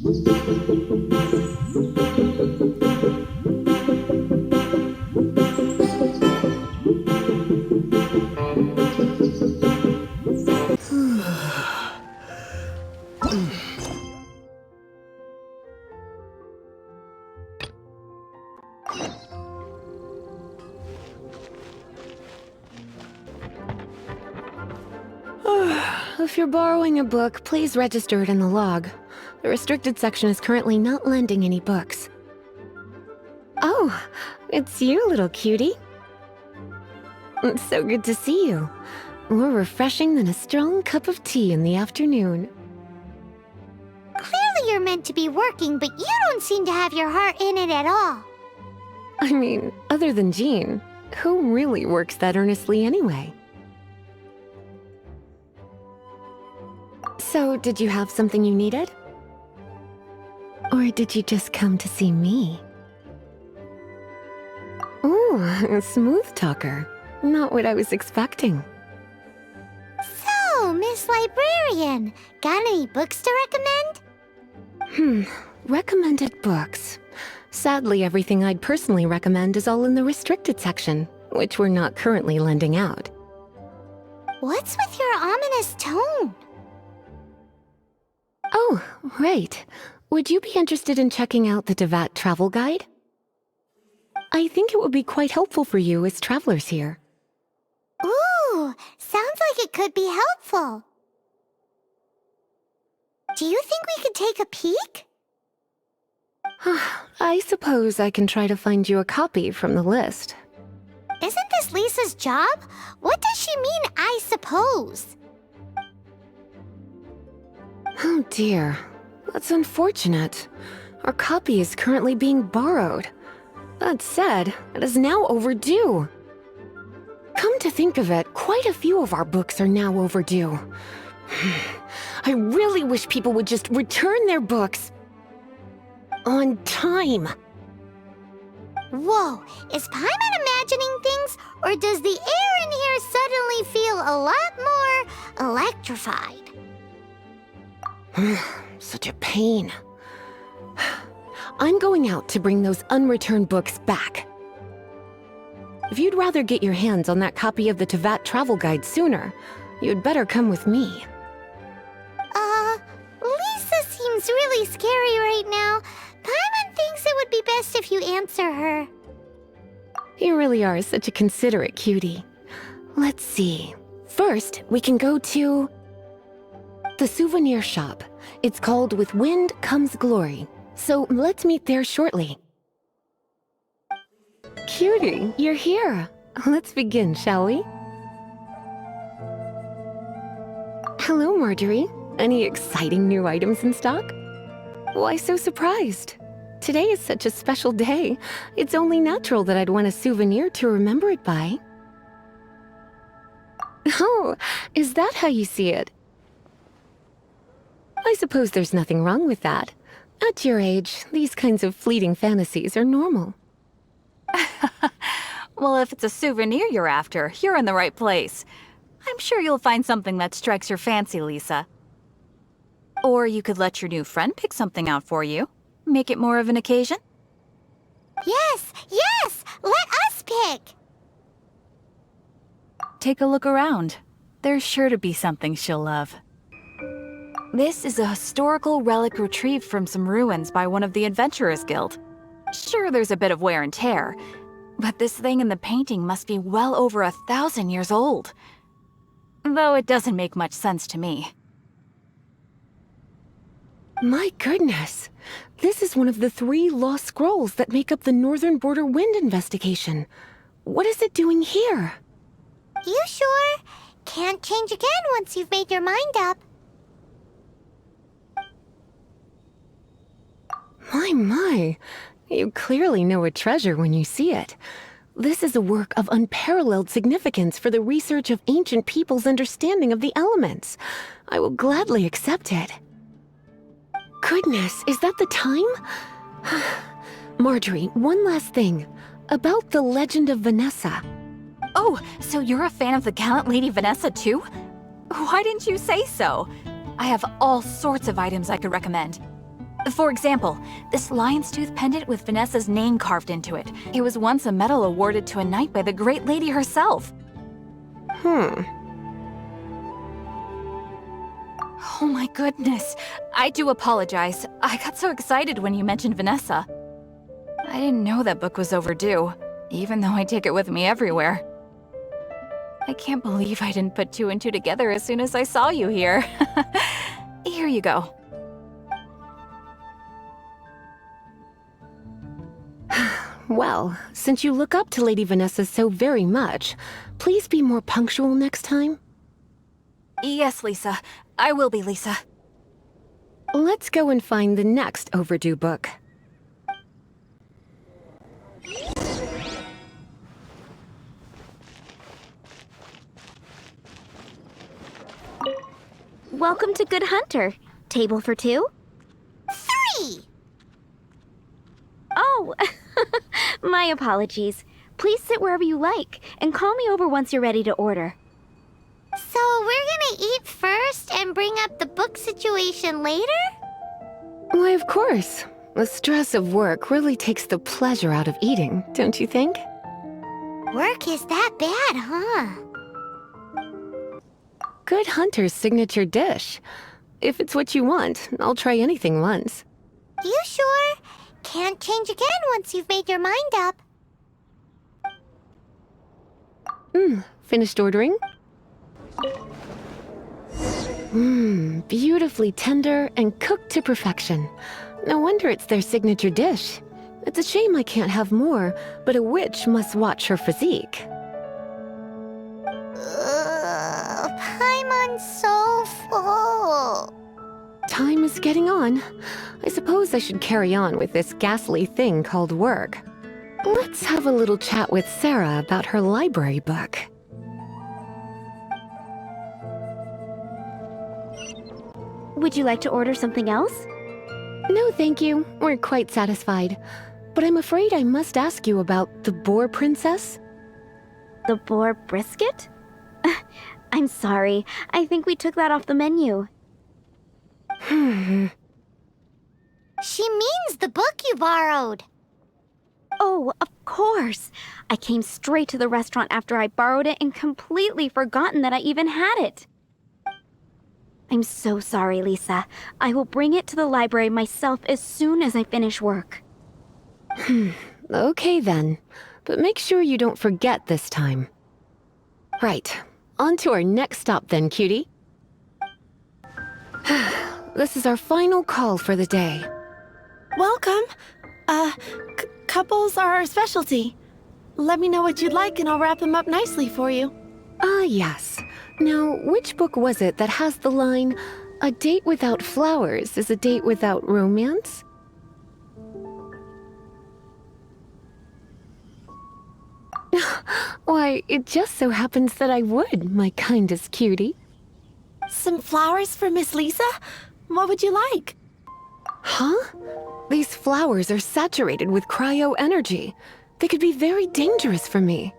If you're borrowing a book, please register it in the log. The restricted section is currently not lending any books. Oh, it's you, little cutie. It's so good to see you. More refreshing than a strong cup of tea in the afternoon. Clearly you're meant to be working, but you don't seem to have your heart in it at all. I mean, other than Jean, who really works that earnestly anyway? So, did you have something you needed? Or did you just come to see me? Ooh, a smooth talker. Not what I was expecting. So, Miss Librarian, got any books to recommend? Recommended books. Sadly, everything I'd personally recommend is all in the restricted section, which we're not currently lending out. What's with your ominous tone? Oh, right. Would you be interested in checking out the Tevat travel guide? I think it would be quite helpful for you as travelers here. Ooh, sounds like it could be helpful. Do you think we could take a peek? I suppose I can try to find you a copy from the list. Isn't this Lisa's job? What does she mean, I suppose? Oh dear, that's unfortunate. Our copy is currently being borrowed. That said, it is now overdue. Come to think of it, quite a few of our books are now overdue. I really wish people would just return their books on time. Whoa, is Paimon imagining things, or does the air in here suddenly feel a lot more electrified? Such a pain. I'm going out to bring those unreturned books back. If you'd rather get your hands on that copy of the Tevat travel guide sooner, you'd better come with me. Lisa seems really scary right now. Paimon thinks it would be best if you answer her. You really are such a considerate cutie. Let's see. First, we can go to the souvenir shop. It's called With Wind Comes Glory. So let's meet there shortly. Cutie, you're here. Let's begin, shall we? Hello, Marjorie. Any exciting new items in stock? Why so surprised? Today is such a special day. It's only natural that I'd want a souvenir to remember it by. Oh, is that how you see it? I suppose there's nothing wrong with that. At your age, these kinds of fleeting fantasies are normal. Well, if it's a souvenir you're after, you're in the right place. I'm sure you'll find something that strikes your fancy, Lisa. Or you could let your new friend pick something out for you. Make it more of an occasion. Yes, yes! Let us pick! Take a look around. There's sure to be something she'll love. This is a historical relic retrieved from some ruins by one of the Adventurers Guild. Sure, there's a bit of wear and tear, but this thing in the painting must be well over 1,000 years old. Though it doesn't make much sense to me. My goodness! This is one of the 3 lost scrolls that make up the Northern Border Wind investigation. What is it doing here? You sure? Can't change again once you've made your mind up. My. You clearly know a treasure when you see it. This is a work of unparalleled significance for the research of ancient people's understanding of the elements. I will gladly accept it. Goodness, is that the time? Marjorie, one last thing. About the legend of Vanessa. Oh, so you're a fan of the gallant Lady Vanessa too? Why didn't you say so? I have all sorts of items I could recommend. For example, this lion's tooth pendant with Vanessa's name carved into it. It was once a medal awarded to a knight by the great lady herself. Oh my goodness. I do apologize. I got so excited when you mentioned Vanessa. I didn't know that book was overdue, even though I take it with me everywhere. I can't believe I didn't put two and two together as soon as I saw you here. Here you go. Well, since you look up to Lady Vanessa so very much, please be more punctual next time. Yes, Lisa. I will be, Lisa. Let's go and find the next overdue book. Welcome to Good Hunter. Table for two? 3! Oh, my apologies. Please sit wherever you like, and call me over once you're ready to order. So we're gonna eat first and bring up the book situation later? Why, of course. The stress of work really takes the pleasure out of eating, don't you think? Work is that bad, huh? Good Hunter's signature dish. If it's what you want, I'll try anything once. You sure? Can't change again once you've made your mind up. Finished ordering? Beautifully tender and cooked to perfection. No wonder it's their signature dish. It's a shame I can't have more, but a witch must watch her physique. Paimon's so full. Time is getting on. I suppose I should carry on with this ghastly thing called work. Let's have a little chat with Sarah about her library book. Would you like to order something else? No, thank you. We're quite satisfied. But I'm afraid I must ask you about the boar princess. The boar brisket? I'm sorry. I think we took that off the menu. She means the book you borrowed. Oh, of course. I came straight to the restaurant after I borrowed it and completely forgotten that I even had it. I'm so sorry, Lisa. I will bring it to the library myself as soon as I finish work. Okay then. But make sure you don't forget this time. Right. On to our next stop then, cutie. This is our final call for the day. Welcome. Couples are our specialty. Let me know what you'd like and I'll wrap them up nicely for you. Yes. Now, which book was it that has the line, "A date without flowers is a date without romance"? Why, it just so happens that I would, my kindest cutie. Some flowers for Miss Lisa? What would you like? Huh? These flowers are saturated with cryo energy. They could be very dangerous for me.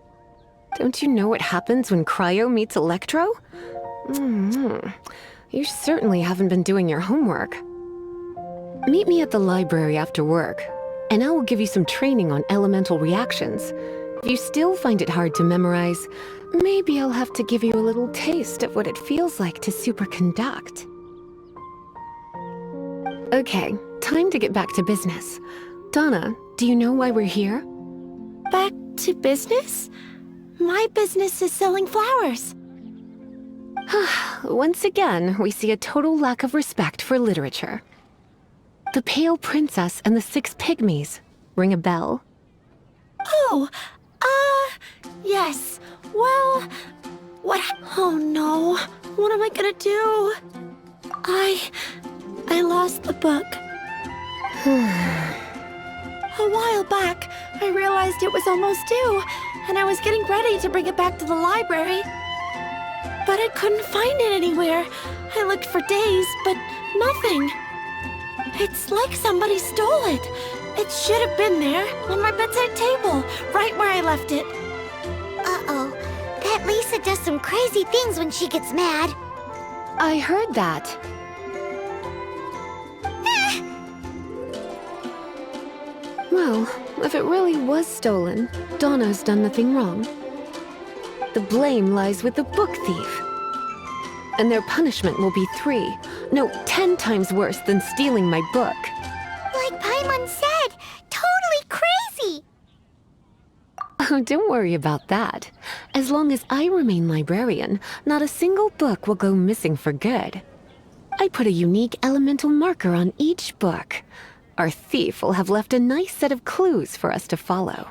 Don't you know what happens when cryo meets electro? You certainly haven't been doing your homework. Meet me at the library after work, and I will give you some training on elemental reactions. If you still find it hard to memorize, maybe I'll have to give you a little taste of what it feels like to superconduct. Okay, time to get back to business. Donna, do you know why we're here? Back to business? My business is selling flowers. Once again, we see a total lack of respect for literature. The Pale Princess and the Six Pygmies. Ring a bell? Oh, yes. Well, what? Oh no. What am I gonna do? I lost the book. A while back, I realized it was almost due, and I was getting ready to bring it back to the library. But I couldn't find it anywhere. I looked for days, but nothing. It's like somebody stole it. It should have been there, on my bedside table, right where I left it. Uh-oh. That Lisa does some crazy things when she gets mad. I heard that. Well, if it really was stolen, Donna's done nothing wrong. The blame lies with the book thief. And their punishment will be 10 times worse than stealing my book. Like Paimon said, totally crazy! Oh, don't worry about that. As long as I remain librarian, not a single book will go missing for good. I put a unique elemental marker on each book. Our thief will have left a nice set of clues for us to follow.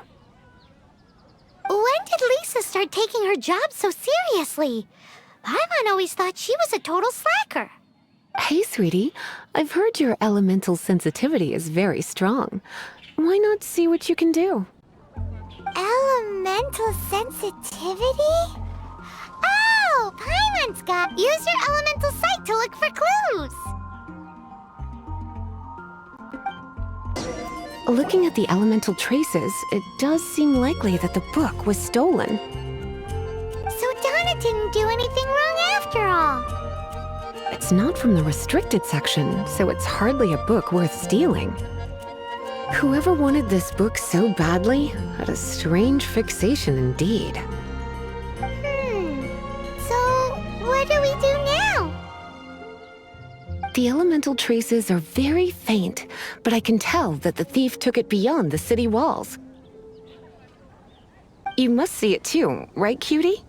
When did Lisa start taking her job so seriously? Paimon always thought she was a total slacker. Hey, sweetie. I've heard your elemental sensitivity is very strong. Why not see what you can do? Elemental sensitivity? Oh, Paimon's got... Use your elemental sight to look for clues. Looking at the elemental traces, it does seem likely that the book was stolen. So Donna didn't do anything wrong after all. It's not from the restricted section, so it's hardly a book worth stealing. Whoever wanted this book so badly had a strange fixation indeed. So what do we do now? The elemental traces are very faint, but I can tell that the thief took it beyond the city walls. You must see it too, right, cutie?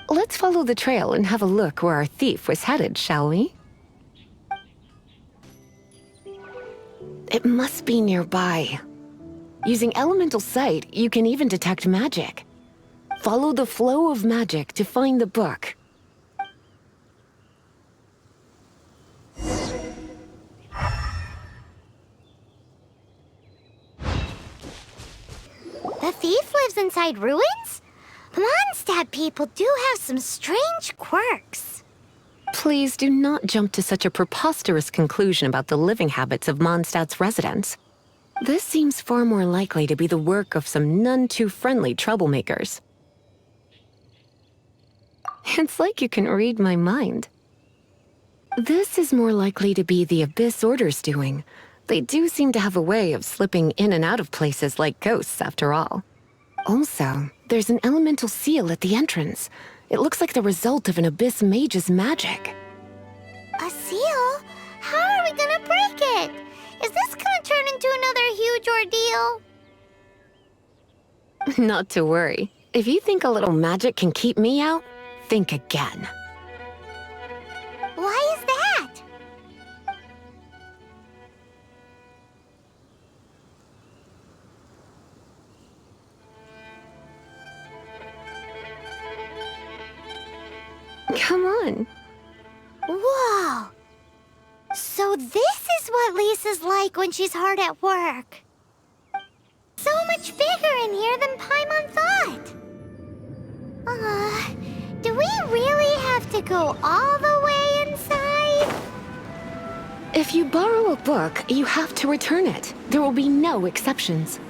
Let's follow the trail and have a look where our thief was headed, shall we? It must be nearby. Using elemental sight, you can even detect magic. Follow the flow of magic to find the book. The thief lives inside ruins? Mondstadt people do have some strange quirks. Please do not jump to such a preposterous conclusion about the living habits of Mondstadt's residents. This seems far more likely to be the work of some none-too-friendly troublemakers. It's like you can read my mind. This is more likely to be the Abyss Order's doing. They do seem to have a way of slipping in and out of places like ghosts, after all. Also, there's an elemental seal at the entrance. It looks like the result of an Abyss mage's magic. A seal? How are we gonna break it? Is this gonna turn into another huge ordeal? Not to worry. If you think a little magic can keep me out, think again. Why is that? Come on. Whoa! So this is what Lisa's like when she's hard at work. So much bigger in here than Paimon thought. Do we really have to go all the way inside? If you borrow a book, you have to return it. There will be no exceptions.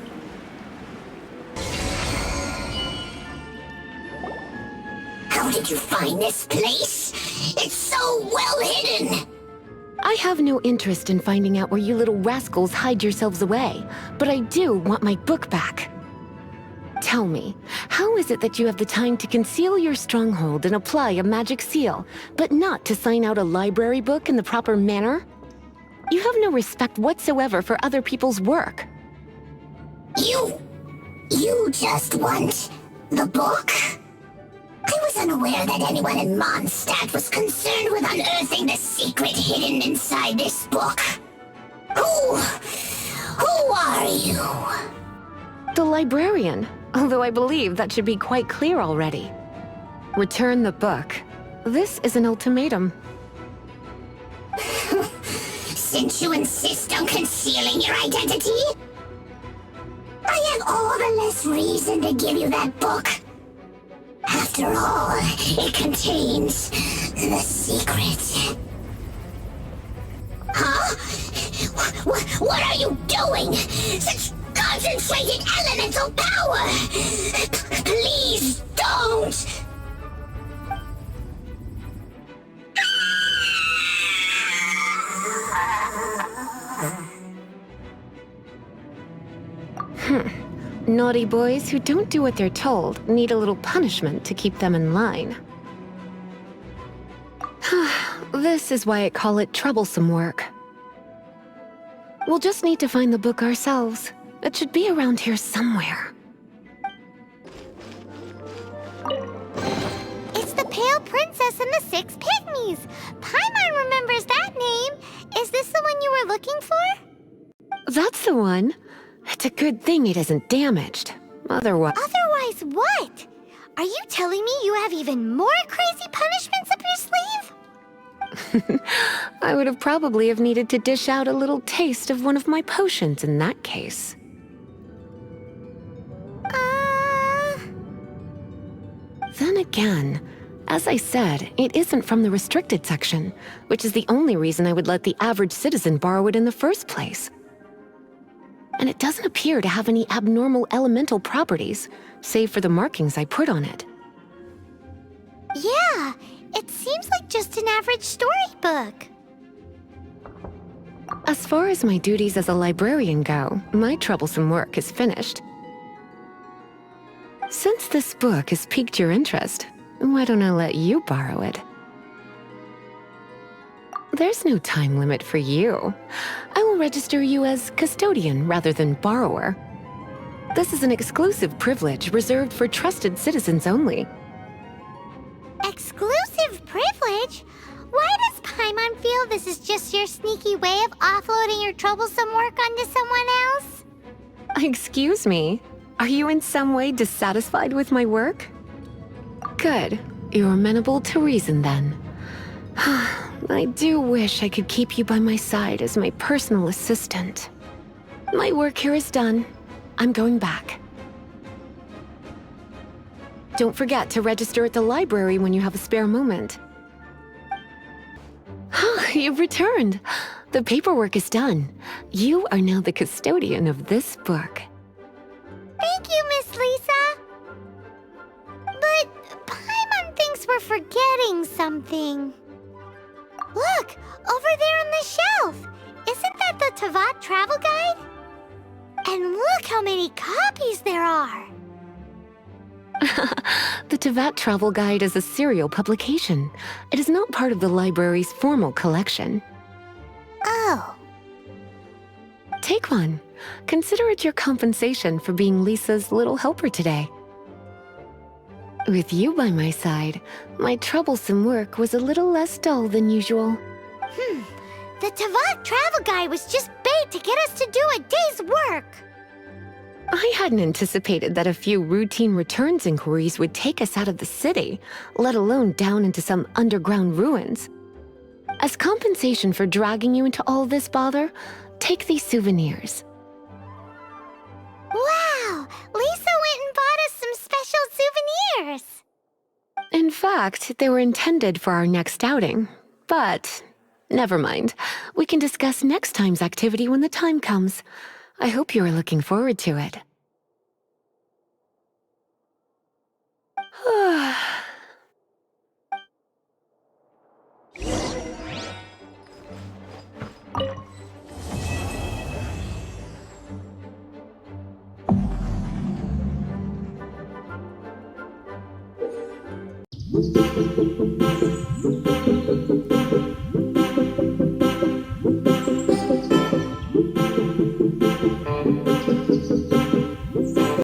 How did you find this place? It's so well hidden! I have no interest in finding out where you little rascals hide yourselves away, but I do want my book back. Tell me, how is it that you have the time to conceal your stronghold and apply a magic seal, but not to sign out a library book in the proper manner? You have no respect whatsoever for other people's work. You just want the book? I was unaware that anyone in Mondstadt was concerned with unearthing the secret hidden inside this book. Who are you? The librarian, although I believe that should be quite clear already. Return the book. This is an ultimatum. Since you insist on concealing your identity, I have all the less reason to give you that book. After all, it contains the secret. Huh? What are you doing? Such concentrated elemental power! Please don't! Naughty boys who don't do what they're told need a little punishment to keep them in line. This is why I call it troublesome work. We'll just need to find the book ourselves. It should be around here somewhere. It's the Pale Princess and the Six Pygmies! Paimon remembers that name! Is this the one you were looking for? That's the one. It's a good thing it isn't damaged. Otherwise... Otherwise what? Are you telling me you have even more crazy punishments up your sleeve? I would have probably have needed to dish out a little taste of one of my potions in that case. Then again, as I said, it isn't from the restricted section, which is the only reason I would let the average citizen borrow it in the first place. And it doesn't appear to have any abnormal elemental properties, save for the markings I put on it. Yeah, it seems like just an average storybook. As far as my duties as a librarian go, my troublesome work is finished. Since this book has piqued your interest, why don't I let you borrow it? There's no time limit for you. I will register you as custodian rather than borrower. This is an exclusive privilege reserved for trusted citizens only. Exclusive privilege? Why does Paimon feel this is just your sneaky way of offloading your troublesome work onto someone else? Excuse me, are you in some way dissatisfied with my work? Good, you're amenable to reason then. I do wish I could keep you by my side as my personal assistant. My work here is done. I'm going back. Don't forget to register at the library when you have a spare moment. You've returned. The paperwork is done. You are now the custodian of this book. Thank you, Miss Lisa. But Paimon thinks we're forgetting something. Look, over there on the shelf. Isn't that the Teyvat travel guide? And look how many copies there are. The Teyvat Travel Guide is a serial publication. It is not part of the library's formal collection. Oh. Take one. Consider it your compensation for being Lisa's little helper today. With you by my side, my troublesome work was a little less dull than usual. The Teyvat travel guide was just bait to get us to do a day's work. I hadn't anticipated that a few routine returns inquiries would take us out of the city, let alone down into some underground ruins. As compensation for dragging you into all this bother, take these souvenirs. Wow! Lisa went and bought us some special souvenirs! In fact, they were intended for our next outing, but never mind. We can discuss next time's activity when the time comes. I hope you are looking forward to it.